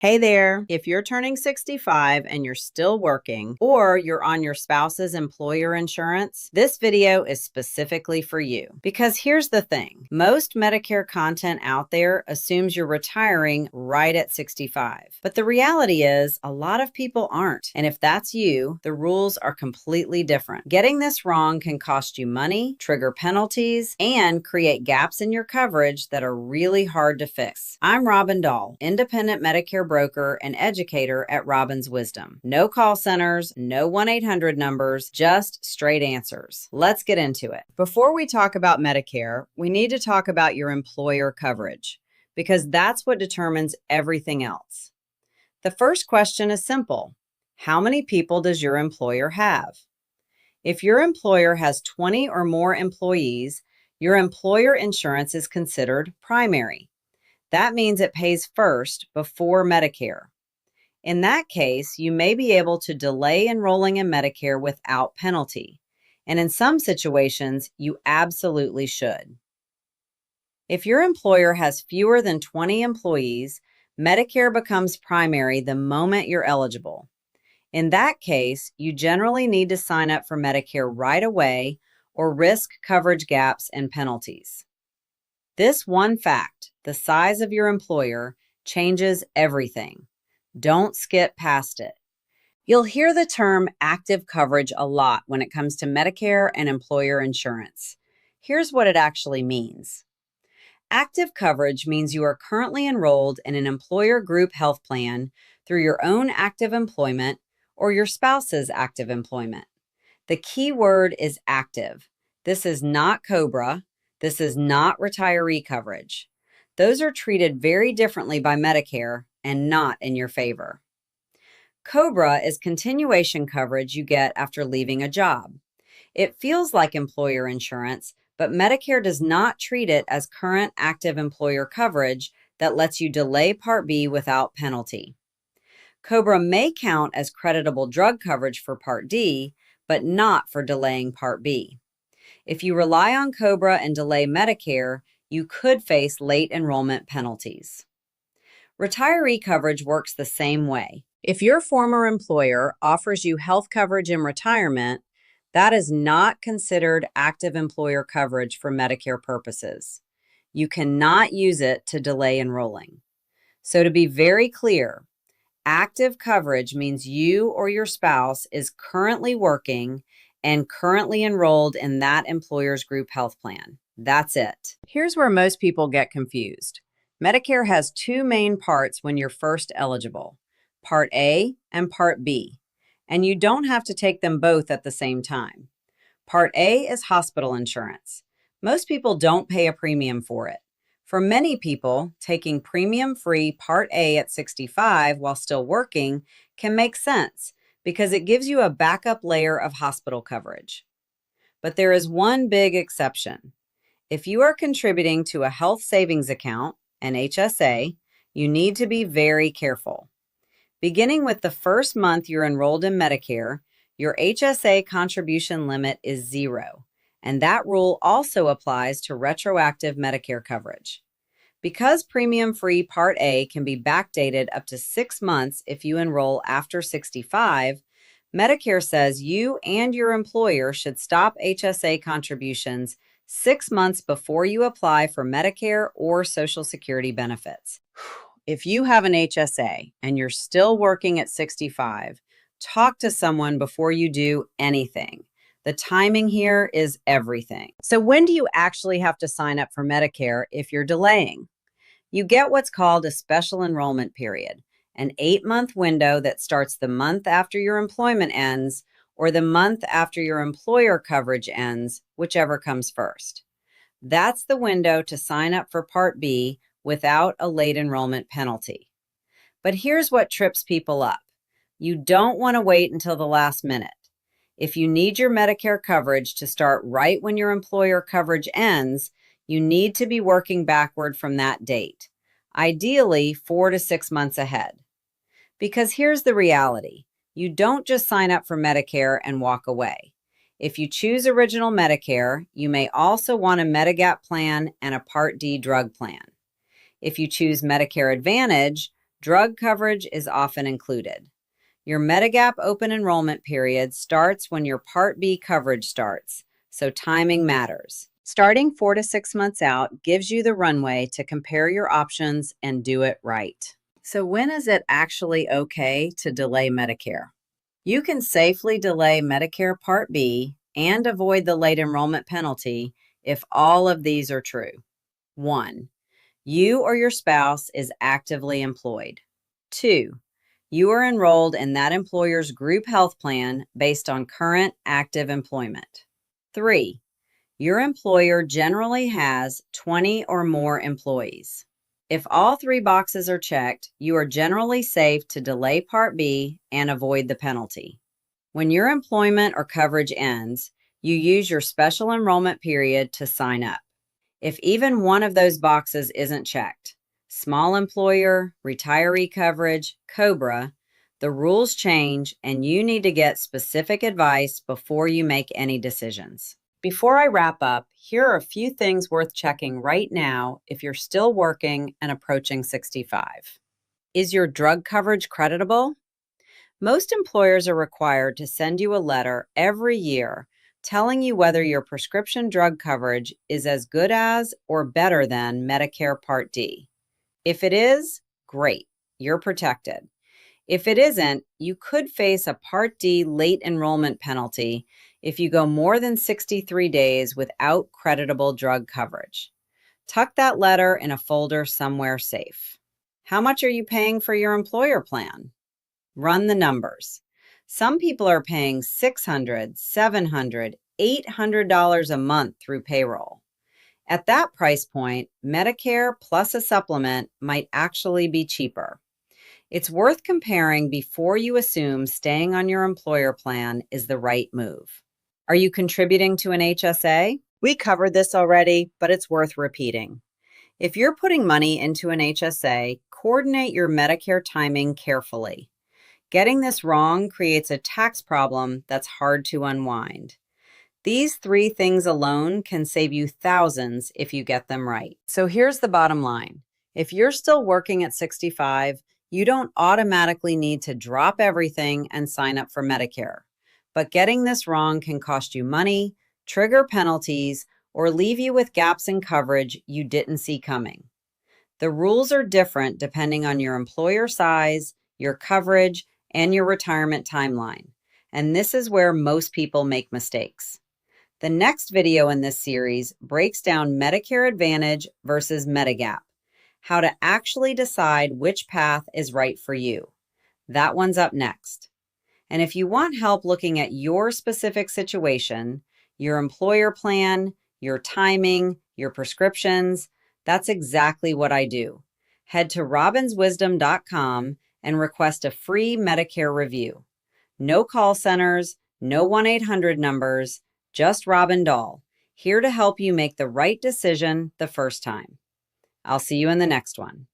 Hey there, if you're turning 65 and you're still working, or you're on your spouse's employer insurance, this video is specifically for you. Because here's the thing, most Medicare content out there assumes you're retiring right at 65. But the reality is, a lot of people aren't. And if that's you, the rules are completely different. Getting this wrong can cost you money, trigger penalties, and create gaps in your coverage that are really hard to fix. I'm Robin Dall, independent Medicare broker and educator at RobinsWisdom. No call centers, no 1-800 numbers, just straight answers. Let's get into it. Before we talk about Medicare, we need to talk about your employer coverage, because that's what determines everything else. The first question is simple. How many people does your employer have? If your employer has 20 or more employees, your employer insurance is considered primary. That means it pays first before Medicare. In that case, you may be able to delay enrolling in Medicare without penalty. And in some situations, you absolutely should. If your employer has fewer than 20 employees, Medicare becomes primary the moment you're eligible. In that case, you generally need to sign up for Medicare right away or risk coverage gaps and penalties. This one fact, the size of your employer, changes everything. Don't skip past it. You'll hear the term active coverage a lot when it comes to Medicare and employer insurance. Here's what it actually means. Active coverage means you are currently enrolled in an employer group health plan through your own active employment or your spouse's active employment. The key word is active. This is not COBRA. This is not retiree coverage. Those are treated very differently by Medicare and not in your favor. COBRA is continuation coverage you get after leaving a job. It feels like employer insurance, but Medicare does not treat it as current active employer coverage that lets you delay Part B without penalty. COBRA may count as creditable drug coverage for Part D, but not for delaying Part B. If you rely on COBRA and delay Medicare, you could face late enrollment penalties. Retiree coverage works the same way. If your former employer offers you health coverage in retirement, that is not considered active employer coverage for Medicare purposes. You cannot use it to delay enrolling. So to be very clear, active coverage means you or your spouse is currently working and currently enrolled in that employer's group health plan. That's it. Here's where most people get confused. Medicare has two main parts when you're first eligible, Part A and Part B, and you don't have to take them both at the same time. Part A is hospital insurance. Most people don't pay a premium for it. For many people, taking premium-free Part A at 65 while still working can make sense, because it gives you a backup layer of hospital coverage. But there is one big exception. If you are contributing to a health savings account, an HSA, you need to be very careful. Beginning with the first month you're enrolled in Medicare, your HSA contribution limit is 0, and that rule also applies to retroactive Medicare coverage. Because premium-free Part A can be backdated up to 6 months if you enroll after 65, Medicare says you and your employer should stop HSA contributions 6 months before you apply for Medicare or Social Security benefits. If you have an HSA and you're still working at 65, talk to someone before you do anything. The timing here is everything. So when do you actually have to sign up for Medicare if you're delaying? You get what's called a special enrollment period, an 8-month window that starts the month after your employment ends or the month after your employer coverage ends, whichever comes first. That's the window to sign up for Part B without a late enrollment penalty. But here's what trips people up. You don't want to wait until the last minute. If you need your Medicare coverage to start right when your employer coverage ends, you need to be working backward from that date, ideally 4 to 6 months ahead. Because here's the reality. You don't just sign up for Medicare and walk away. If you choose Original Medicare, you may also want a Medigap plan and a Part D drug plan. If you choose Medicare Advantage, Drug coverage is often included. Your Medigap open enrollment period starts when your Part B coverage starts, so timing matters. Starting 4 to 6 months out gives you the runway to compare your options and do it right. So when is it actually okay to delay Medicare? You can safely delay Medicare Part B and avoid the late enrollment penalty if all of these are true. 1. You or your spouse is actively employed. 2. You are enrolled in that employer's group health plan based on current active employment. 3. Your employer generally has 20 or more employees. If all 3 boxes are checked, you are generally safe to delay Part B and avoid the penalty. When your employment or coverage ends, you use your special enrollment period to sign up. If even one of those boxes isn't checked, small employer, retiree coverage, COBRA, the rules change and you need to get specific advice before you make any decisions. Before I wrap up, here are a few things worth checking right now if you're still working and approaching 65. Is your drug coverage creditable? Most employers are required to send you a letter every year telling you whether your prescription drug coverage is as good as or better than Medicare Part D. If it is, great, you're protected. If it isn't, you could face a Part D late enrollment penalty if you go more than 63 days without creditable drug coverage. Tuck that letter in a folder somewhere safe. How much are you paying for your employer plan? Run the numbers. Some people are paying $600, $700, $800 a month through payroll. At that price point, Medicare plus a supplement might actually be cheaper. It's worth comparing before you assume staying on your employer plan is the right move. Are you contributing to an HSA? We covered this already, but it's worth repeating. If you're putting money into an HSA, coordinate your Medicare timing carefully. Getting this wrong creates a tax problem that's hard to unwind. These 3 things alone can save you thousands if you get them right. So here's the bottom line. If you're still working at 65, you don't automatically need to drop everything and sign up for Medicare. But getting this wrong can cost you money, trigger penalties, or leave you with gaps in coverage you didn't see coming. The rules are different depending on your employer size, your coverage, and your retirement timeline. And this is where most people make mistakes. The next video in this series breaks down Medicare Advantage versus Medigap, how to actually decide which path is right for you. That one's up next. And if you want help looking at your specific situation, your employer plan, your timing, your prescriptions, that's exactly what I do. Head to RobinsWisdom.com and request a free Medicare review. No call centers, no 1-800 numbers, just Robin Dall, here to help you make the right decision the first time. I'll see you in the next one.